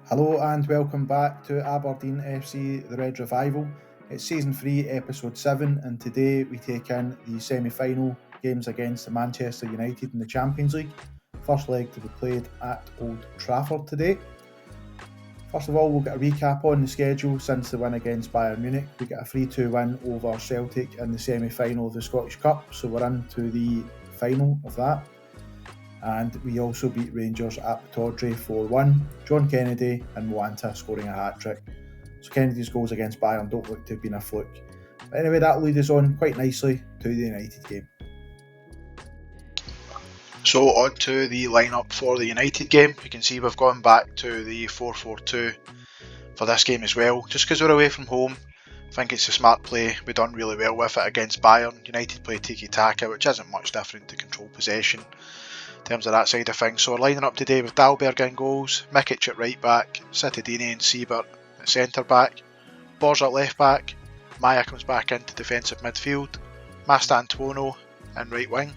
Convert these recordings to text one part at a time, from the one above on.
Hello and welcome back to Aberdeen FC, the Red Revival. It's Season 3, Episode 7, and today we take in the semi-final games against Manchester United in the Champions League. First leg to be played at Old Trafford today. First of all, we'll get a recap on the schedule since the win against Bayern Munich. We get a 3-2 win over Celtic in the semi-final of the Scottish Cup, so we're into the final of that. And we also beat Rangers at Tawdry 4-1, John Kennedy and Moanta scoring a hat-trick. So Kennedy's goals against Bayern don't look to have been a fluke. But anyway, that leads us on quite nicely to the United game. So on to the lineup for the United game. You can see we've gone back to the 4-4-2 for this game as well. Just because we're away from home, I think it's a smart play. We've done really well with it against Bayern. United play tiki-taka, which isn't much different to control possession in terms of that side of things. So we're lining up today with Dalberg in goals, Mikic at right back, Citadini and Siebert at centre back, Bors at left back, Maya comes back into defensive midfield, Mastantuono in right wing,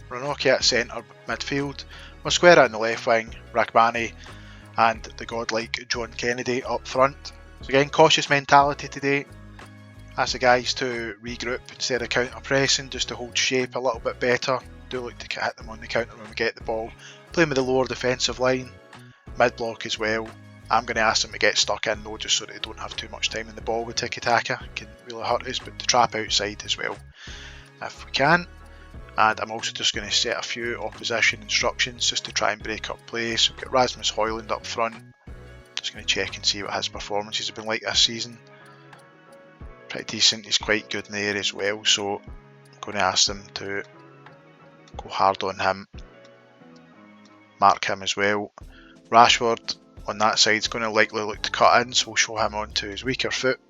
Ranocchia at centre midfield, Mosquera in the left wing, Rakhmani and the godlike John Kennedy up front. So again, cautious mentality today. Ask the guys to regroup instead of counter pressing, just to hold shape a little bit better. Do look to hit them on the counter when we get the ball. Playing with the lower defensive line, mid block as well. I'm going to ask them to get stuck in though, just so that they don't have too much time in the ball with tiki-taka. It can really hurt us, but to trap outside as well if we can. And I'm also just going to set a few opposition instructions just to try and break up plays. So we've got Rasmus Højlund up front. Just going to check and see what his performances have been like this season. Pretty decent, he's quite good in the air as well, so I'm going to ask them to go hard on him, mark him as well. Rashford on that side is going to likely look to cut in, so we'll show him onto his weaker foot.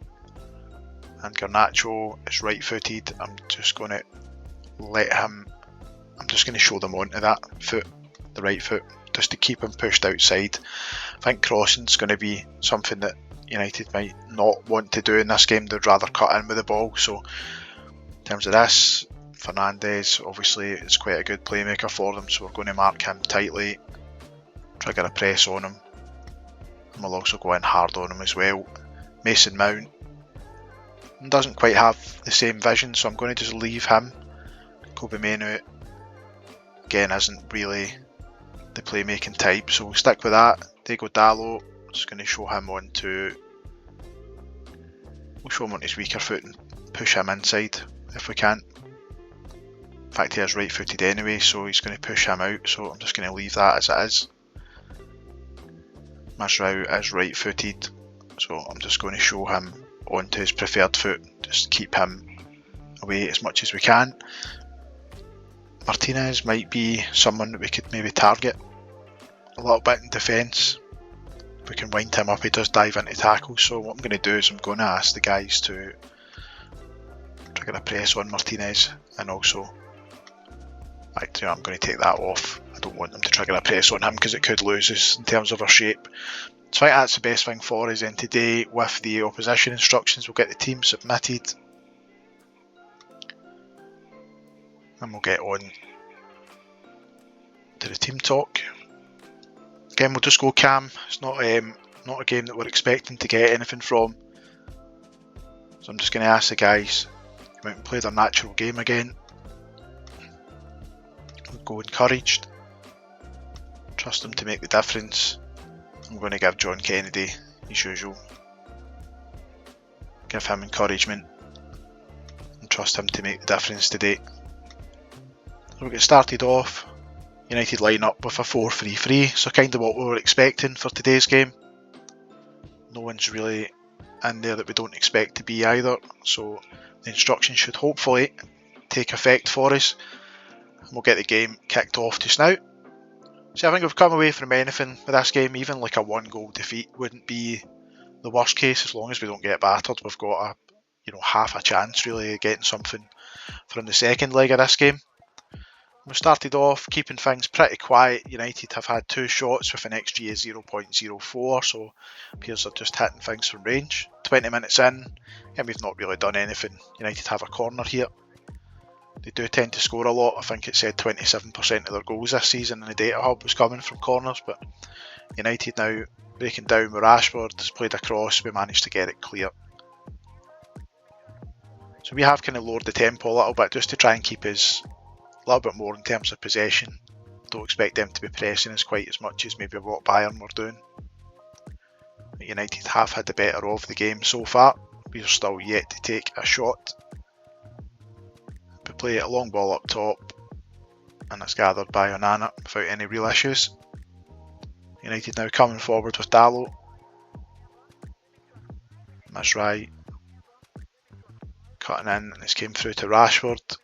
And Garnacho is right footed. I'm just going to show them onto that foot, the right foot, just to keep him pushed outside. I think crossing's going to be something that United might not want to do in this game. They'd rather cut in with the ball. So in terms of this, Fernandes obviously is quite a good playmaker for them, so we're going to mark him tightly, trigger a press on him, and we'll also go in hard on him as well. Mason Mount doesn't quite have the same vision, so I'm going to just leave him. Kobe Mainu again isn't really the playmaking type, so we'll stick with that. Diego Dalot, just going to show him onto, we'll show him on his weaker foot and push him inside if we can. In fact, he is right footed anyway, so he's going to push him out, so I'm just going to leave that as it is. Masrau is right footed, so I'm just going to show him onto his preferred foot, just keep him away as much as we can. Martinez might be someone that we could maybe target a little bit in defence. If we can wind him up, he does dive into tackles, so what I'm going to do is I'm going to ask the guys to trigger a press on Martinez, and also actually I'm going to take that off. I don't want them to trigger a press on him because it could lose us in terms of our shape. So I think that's the best thing for us. And today with the opposition instructions, we'll get the team submitted and we'll get on to the team talk. Again, we'll just go calm. It's not a game that we're expecting to get anything from, so I'm just going to ask the guys to come out and play their natural game again. We'll go encouraged, trust them to make the difference. I'm going to give John Kennedy, as usual, give him encouragement and trust him to make the difference today. So we'll get started off. United line up with a 4-3-3, so kind of what we were expecting for today's game. No one's really in there that we don't expect to be either, so the instructions should hopefully take effect for us, and we'll get the game kicked off just now. So I think we've come away from anything with this game. Even like a 1-goal defeat wouldn't be the worst case, as long as we don't get battered. We've got half a chance really of getting something from the second leg of this game. We started off keeping things pretty quiet. United have had 2 shots with an XG of 0.04, so appears they're just hitting things from range. 20 minutes in, and we've not really done anything. United have a corner here. They do tend to score a lot. I think it said 27% of their goals this season in the data hub was coming from corners, but United now breaking down with Rashford, has played across, we managed to get it clear. So we have kind of lowered the tempo a little bit just to try and keep us a little bit more in terms of possession. Don't expect them to be pressing us quite as much as maybe what Bayern were doing. But United have had the better of the game so far. We're still yet to take a shot. We play a long ball up top and it's gathered by Onana without any real issues. United now coming forward with Dalot. That's right. Cutting in, and it's came through to Rashford,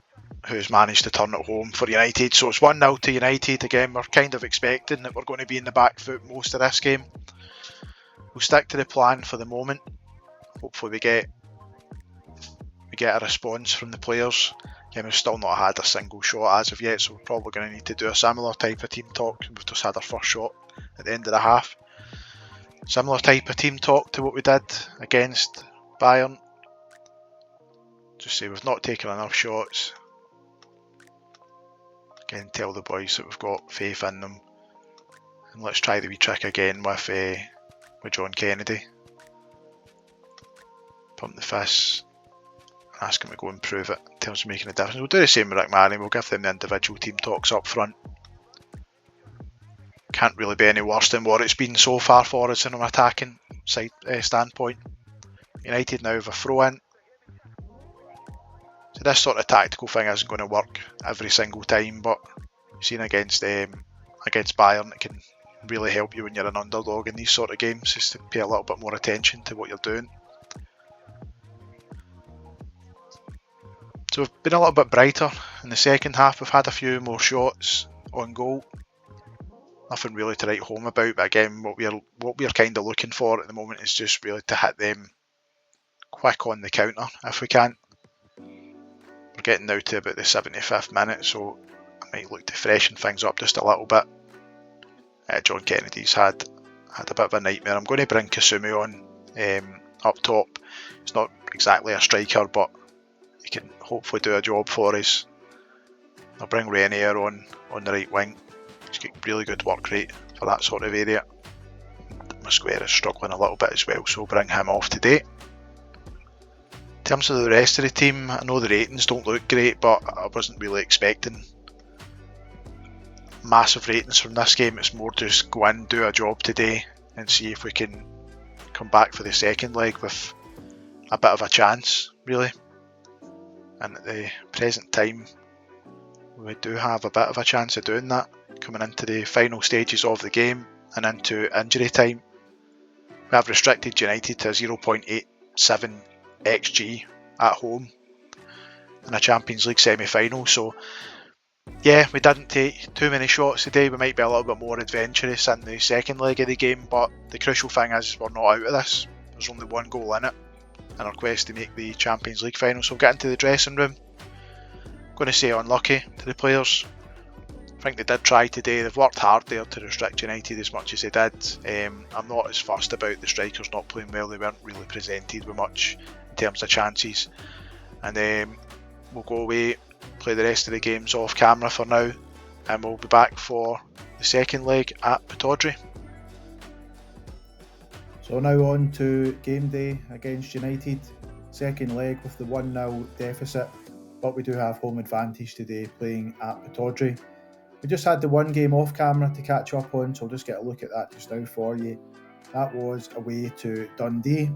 who's managed to turn it home for United. So it's 1-0 to United. Again, we're kind of expecting that we're going to be in the back foot most of this game. We'll stick to the plan for the moment. Hopefully we get a response from the players. Again, we've still not had a single shot as of yet, so we're probably going to need to do a similar type of team talk. We've just had our first shot at the end of the half. Similar type of team talk to what we did against Bayern. Just say we've not taken enough shots. Again, tell the boys that we've got faith in them. And let's try the wee trick again with John Kennedy. Pump the fists. Ask him to go and prove it in terms of making a difference. We'll do the same with Rick Manning. We'll give them the individual team talks up front. Can't really be any worse than what it's been so far for us in an attacking side standpoint. United now have a throw in. So this sort of tactical thing isn't going to work every single time, but you've seen against Bayern, it can really help you when you're an underdog in these sort of games, just to pay a little bit more attention to what you're doing. So we've been a little bit brighter in the second half. We've had a few more shots on goal. Nothing really to write home about, but again, what we're kind of looking for at the moment is just really to hit them quick on the counter if we can. We're getting now to about the 75th minute, so I might look to freshen things up just a little bit. John Kennedy's had a bit of a nightmare. I'm going to bring Kasumi on up top. He's not exactly a striker, but he can hopefully do a job for us. I'll bring Renier on the right wing. He's got really good work rate for that sort of area. Mosquera is struggling a little bit as well, so we'll bring him off today. In terms of the rest of the team, I know the ratings don't look great, but I wasn't really expecting massive ratings from this game. It's more just go in, do a job today and see if we can come back for the second leg with a bit of a chance, really. And at the present time, we do have a bit of a chance of doing that, coming into the final stages of the game and into injury time. We have restricted United to a 0.87 XG at home in a Champions League semi-final, so yeah, we didn't take too many shots today. We might be a little bit more adventurous in the second leg of the game, but the crucial thing is we're not out of this. There's only one goal in it in our quest to make the Champions League final, so we'll get into the dressing room. I'm going to say unlucky to the players. I think they did try today. They've worked hard there to restrict United as much as they did. I'm not as fussed about the strikers not playing well. They weren't really presented with much in terms of chances. And we'll go away, play the rest of the games off camera for now, and we'll be back for the second leg at Pittodrie. So now on to game day against United. Second leg with the 1-0 deficit, but we do have home advantage today playing at Pittodrie. We just had the one game off camera to catch up on, so I'll just get a look at that just now for you. That was away to Dundee.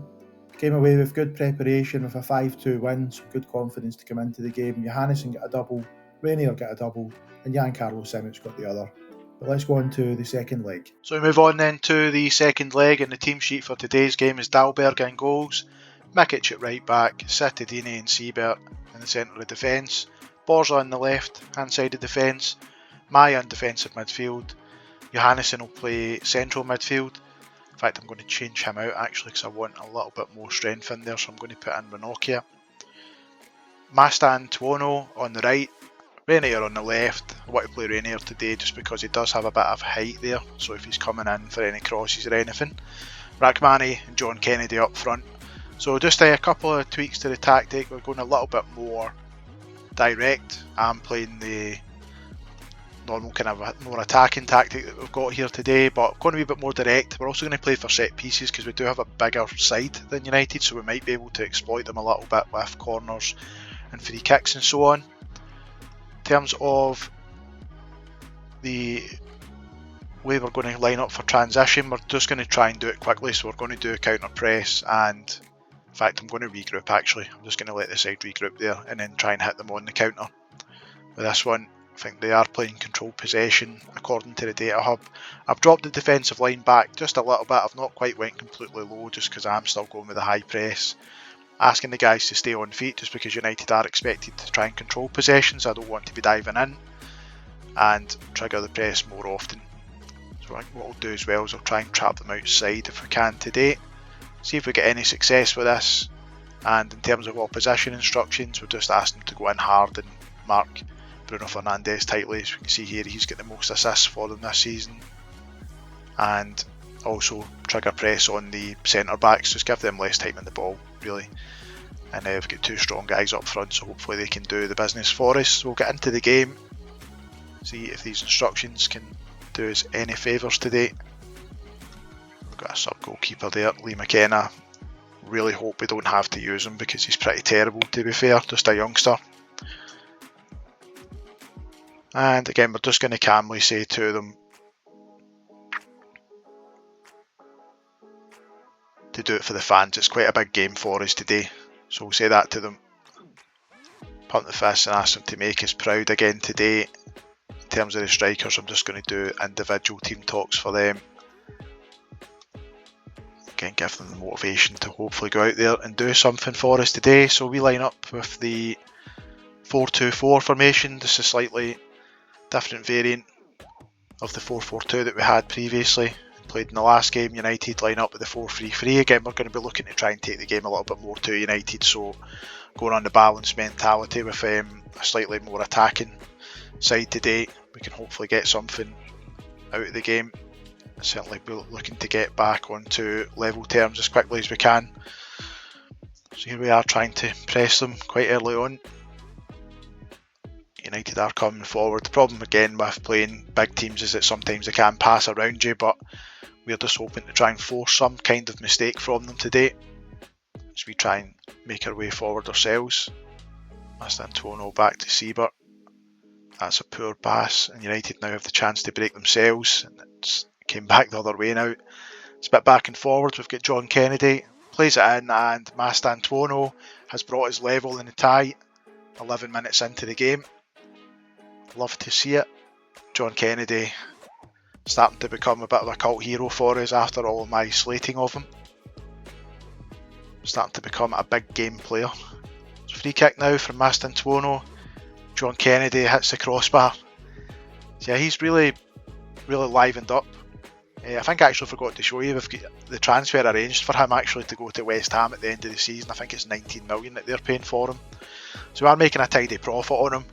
Came away with good preparation with a 5-2 win, so good confidence to come into the game. Johannesson got a double, Renier got a double, and Giancarlo Simic got the other. But let's go on to the second leg. So we move on then to the second leg, and the team sheet for today's game is Dalberg in goals, Mikic at right back, Cittadini and Siebert in the centre of defence, Borza on the left hand side of defence, Maya in defensive midfield, Johannesson will play central midfield. In fact, I'm going to change him out actually because I want a little bit more strength in there, so I'm going to put in Ranocchia. Mastan Tuono on the right, Renier on the left. I want to play Renier today just because he does have a bit of height there, so if he's coming in for any crosses or anything. Rachmani and John Kennedy up front. So just a couple of tweaks to the tactic. We're going a little bit more direct. I'm playing the normal kind of a more attacking tactic that we've got here today, but going to be a bit more direct. We're also going to play for set pieces because we do have a bigger side than United, so we might be able to exploit them a little bit with corners and free kicks and so on. In terms of the way we're going to line up for transition, we're just going to try and do it quickly, so we're going to do a counter press, and in fact I'm going to regroup actually. I'm just going to let the side regroup there and then try and hit them on the counter. With this one, I think they are playing control possession according to the data hub. I've dropped the defensive line back just a little bit. I've not quite went completely low just because I'm still going with a high press. Asking the guys to stay on feet just because United are expected to try and control possessions. I don't want to be diving in and trigger the press more often. So what I'll do as well is I'll try and trap them outside if we can today. See if we get any success with this. And in terms of opposition instructions, we've just asked them to go in hard and mark Bruno Fernandes tightly. As we can see here, he's got the most assists for them this season. And also trigger press on the centre backs, just give them less time in the ball really. And we've got two strong guys up front, so hopefully they can do the business for us. So we'll get into the game, see if these instructions can do us any favours today. We've got a sub goalkeeper there, Lee McKenna. Really hope we don't have to use him because he's pretty terrible, to be fair, just a youngster. And again, we're just going to calmly say to them to do it for the fans. It's quite a big game for us today, so we'll say that to them. Pump the fist and ask them to make us proud again today. In terms of the strikers, I'm just going to do individual team talks for them. Again, give them the motivation to hopefully go out there and do something for us today. So we line up with the 4-2-4 formation. This is a slightly different variant of the 4-4-2 that we had previously. Played in the last game. United line up with the 4-3-3. Again, we're going to be looking to try and take the game a little bit more to United, so going on the balanced mentality with a slightly more attacking side today. We can hopefully get something out of the game. Certainly be looking to get back onto level terms as quickly as we can. So here we are trying to press them quite early on. United are coming forward. The problem again with playing big teams is that sometimes they can pass around you, but we're just hoping to try and force some kind of mistake from them today as we try and make our way forward ourselves. Mastantuono back to Siebert. That's a poor pass, and United now have the chance to break themselves, and it came back the other way now. It's a bit back and forward. We've got John Kennedy, plays it in, and Mastantuono has brought us level in the tie 11 minutes into the game. Love to see it. John Kennedy starting to become a bit of a cult hero for us after all of my slating of him. Starting to become a big game player. So free kick now from Mastantuono. John Kennedy hits the crossbar. So yeah, he's really livened up. I think I actually forgot to show you, we've got the transfer arranged for him actually to go to West Ham at the end of the season. I think it's 19 million that they're paying for him. So we are making a tidy profit on him.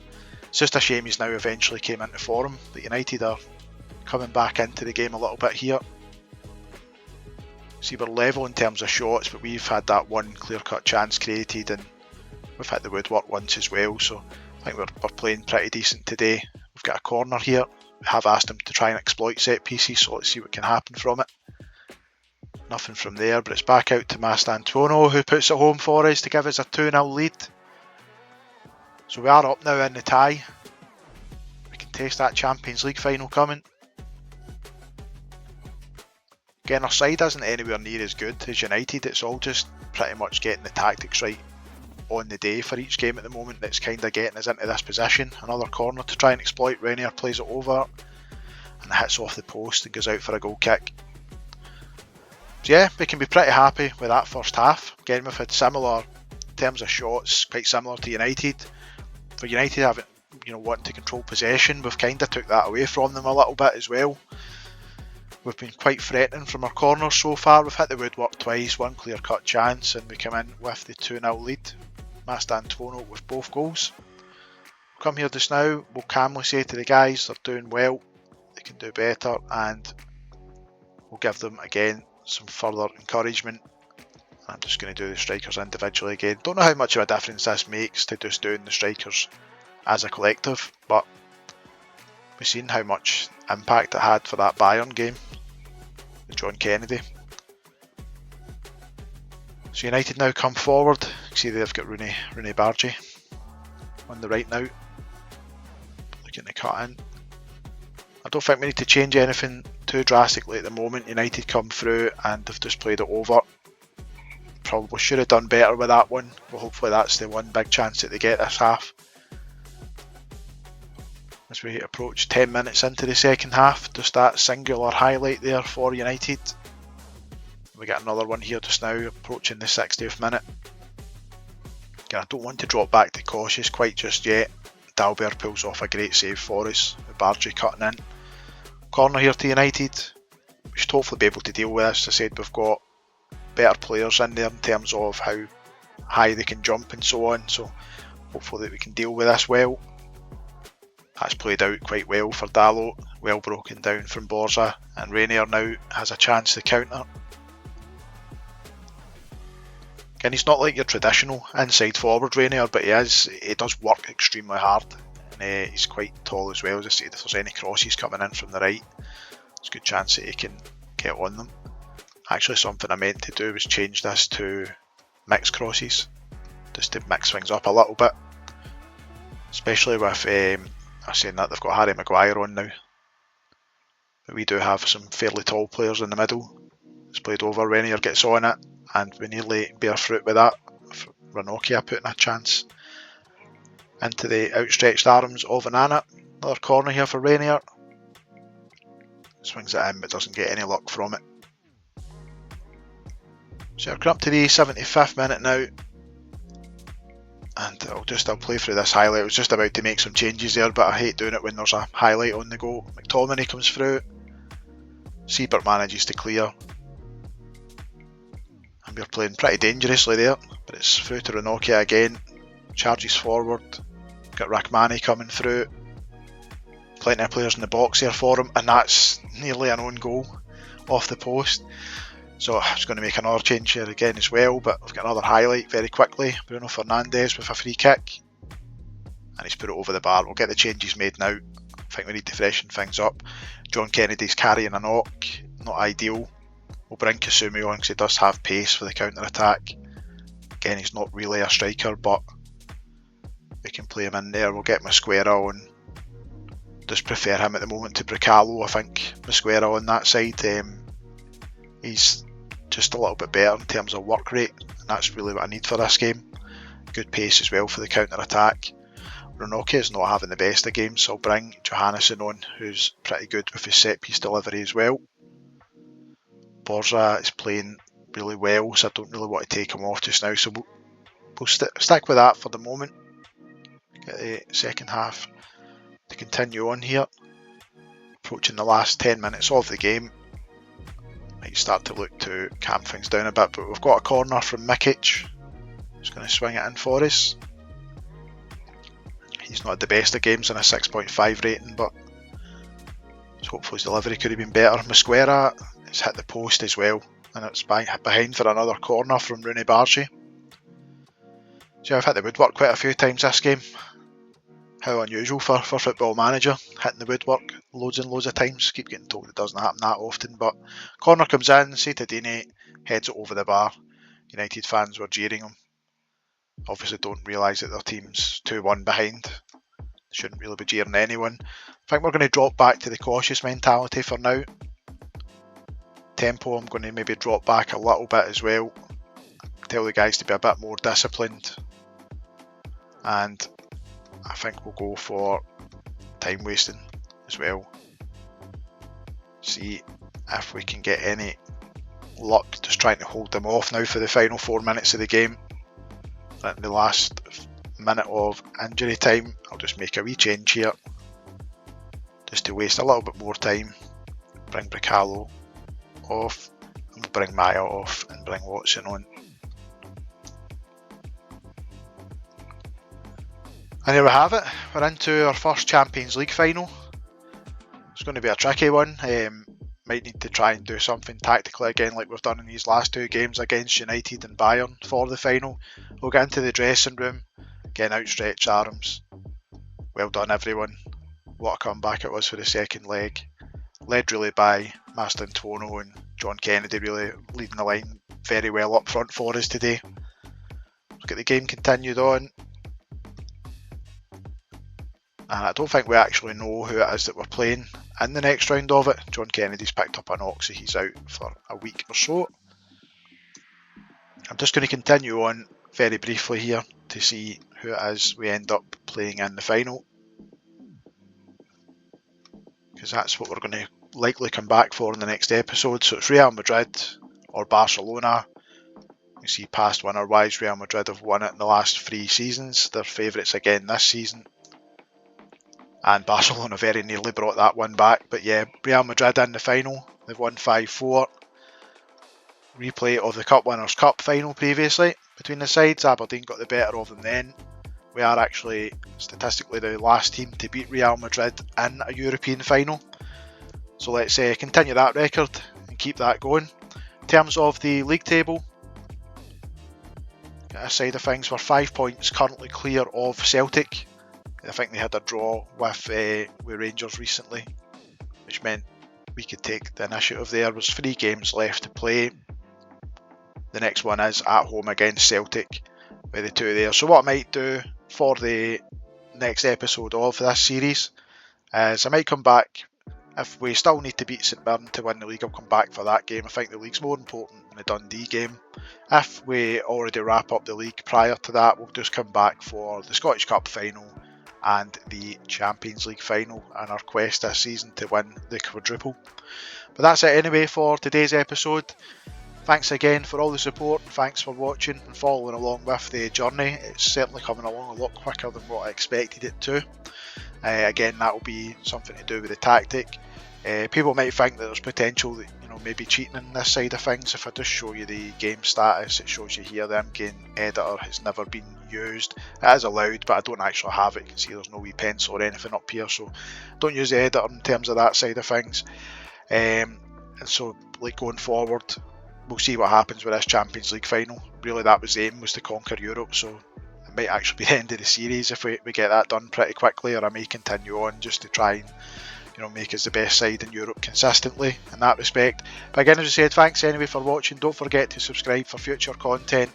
It's just a shame he's now eventually came into form, but United are coming back into the game a little bit here. See, we're level in terms of shots, but we've had that one clear-cut chance created, and we've hit the woodwork once as well, so I think we're playing pretty decent today. We've got a corner here. We have asked him to try and exploit set pieces, so let's see what can happen from it. Nothing from there, but it's back out to Mastantuono, who puts it home for us to give us a 2-0 lead. So we are up now in the tie. We can taste that Champions League final coming. Again, our side isn't anywhere near as good as United. It's all just pretty much getting the tactics right on the day for each game at the moment that's kind of getting us into this position. Another corner to try and exploit. Renier plays it over and it hits off the post and goes out for a goal kick. So yeah, we can be pretty happy with that first half. Again, we've had similar in terms of shots, quite similar to United. For United having, wanting to control possession, we've kind of took that away from them a little bit as well. We've been quite threatening from our corners so far. We've hit the woodwork twice, one clear-cut chance, and we come in with the 2-0 lead. Mastantuono with both goals. Come here just now, we'll calmly say to the guys they're doing well, they can do better, and we'll give them again some further encouragement. I'm just going to do the strikers individually again. Don't know how much of a difference this makes to just doing the strikers as a collective, but we've seen how much impact it had for that Bayern game with John Kennedy. So United now come forward. You can see they've got Rooney Bargy on the right now, looking to cut in. I don't think we need to change anything too drastically at the moment. United come through and they've just played it over. Probably should have done better with that one, but hopefully that's the one big chance that they get this half. As we approach 10 minutes into the second half, just that singular highlight there for United. We get another one here just now, approaching the 60th minute. Again, I don't want to drop back to cautious quite just yet. Dalbert pulls off a great save for us, with Bargy cutting in. Corner here to United. We should hopefully be able to deal with this. As I said, we've got better players in there in terms of how high they can jump and so on, so hopefully that we can deal with this well. That's played out quite well for Dalot, well broken down from Borza, and Rainier now has a chance to counter. Again, he's not like your traditional inside forward Rainier, but he does work extremely hard, and he's quite tall as well. As I said, if there's any crosses coming in from the right, there's a good chance that he can get on them. Actually, something I meant to do was change this to mixed crosses, just to mix things up a little bit, especially with I'm saying that they've got Harry Maguire on now, but we do have some fairly tall players in the middle. It's played over, Rainier gets on it, and we nearly bear fruit with that. Ranocchia putting a chance into the outstretched arms of Anana. Another corner here for Rainier. Swings it in but doesn't get any luck from it. So we're up to the 75th minute now, and I'll play through this highlight. I was just about to make some changes there, but I hate doing it when there's a highlight on the go. McTominay comes through, Siebert manages to clear, and we're playing pretty dangerously there, but it's through to Ranocchia again, charges forward, got Rachmani coming through, plenty of players in the box here for him, and that's nearly an own goal off the post. So I was going to make another change here again as well, but I've got another highlight very quickly. Bruno Fernandes with a free kick, and he's put it over the bar. We'll get the changes made now. I think we need to freshen things up. John Kennedy's carrying a knock, not ideal. We'll bring Kasumi on because he does have pace for the counter-attack. Again, he's not really a striker, but we can play him in there. We'll get Mosquera on. Just prefer him at the moment to Bricalo. I think Mosquera on that side. He's just a little bit better in terms of work rate, and that's really what I need for this game. Good pace as well for the counter-attack. Ranocchia is not having the best of games, so I'll bring Johannesson on, who's pretty good with his set-piece delivery as well. Borza is playing really well, so I don't really want to take him off just now, so we'll stick with that for the moment. Get the second half to continue on here. Approaching the last 10 minutes of the game. Might start to look to calm things down a bit, but we've got a corner from Mikic. He's going to swing it in for us. He's not had the best of games in a 6.5 rating, but hopefully his delivery could have been better. Mosquera has hit the post as well, and it's behind for another corner from Rooney Bargy. So I've hit the woodwork quite a few times this game. How unusual for Football Manager, hitting the woodwork loads and loads of times. Keep getting told it doesn't happen that often, but corner comes in, Cittadini heads it over the bar. United fans were jeering him. Obviously don't realise that their team's 2-1 behind. Shouldn't really be jeering anyone. I think we're going to drop back to the cautious mentality for now. Tempo I'm going to maybe drop back a little bit as well. Tell the guys to be a bit more disciplined. And I think we'll go for time wasting as well. See if we can get any luck just trying to hold them off now for the final 4 minutes of the game. At the last minute of injury time, I'll just make a wee change here just to waste a little bit more time. Bring Bricalo off, and we'll bring Maya off and bring Watson on. And there we have it, we're into our first Champions League final. It's going to be a tricky one. Might need to try and do something tactically again like we've done in these last two games against United and Bayern for the final. We'll get into the dressing room, again outstretched arms. Well done everyone. what a comeback it was for the second leg. Led really by Mastantuono and John Kennedy really leading the line very well up front for us today. Let's get the game continued on. And I don't think we actually know who it is that we're playing in the next round of it. John Kennedy's picked up an ox, so he's out for a week or so. I'm just going to continue on very briefly here to see who it is we end up playing in the final, because that's what we're going to likely come back for in the next episode. So it's Real Madrid or Barcelona. You see, past winner wise, Real Madrid have won it in the last 3 seasons. They're favourites again this season. And Barcelona very nearly brought that one back. But yeah, Real Madrid in the final. They've won 5-4. Replay of the Cup Winners' Cup final previously between the sides. Aberdeen got the better of them then. We are actually statistically the last team to beat Real Madrid in a European final. So let's continue that record and keep that going. In terms of the league table, this side of things, we're 5 points currently clear of Celtic. I think they had a draw with Rangers recently, which meant we could take the initiative there. There's 3 games left to play. The next one is at home against Celtic with the 2 there. So what I might do for the next episode of this series is I might come back. If we still need to beat St Mirren to win the league, I'll come back for that game. I think the league's more important than the Dundee game. If we already wrap up the league prior to that, we'll just come back for the Scottish Cup final and the Champions League final in our quest this season to win the quadruple. But that's it anyway for today's episode. Thanks again for all the support, and thanks for watching and following along with the journey. It's certainly coming along a lot quicker than what I expected it to. Again, that will be something to do with the tactic. People might think that there's potential that, maybe cheating in this side of things. If I just show you the game status, it shows you here the in-game editor has never been used. It is allowed, but I don't actually have it. You can see there's no wee pencil or anything up here, so don't use the editor in terms of that side of things. And so, going forward, we'll see what happens with this Champions League final. Really, that was the aim, was to conquer Europe, so it might actually be the end of the series if we get that done pretty quickly, or I may continue on just to try and make us the best side in Europe consistently in that respect. But again, as I said, thanks anyway for watching. Don't forget to subscribe for future content,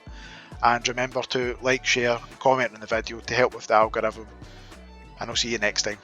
and remember to like, share, comment on the video to help with the algorithm, and I'll see you next time.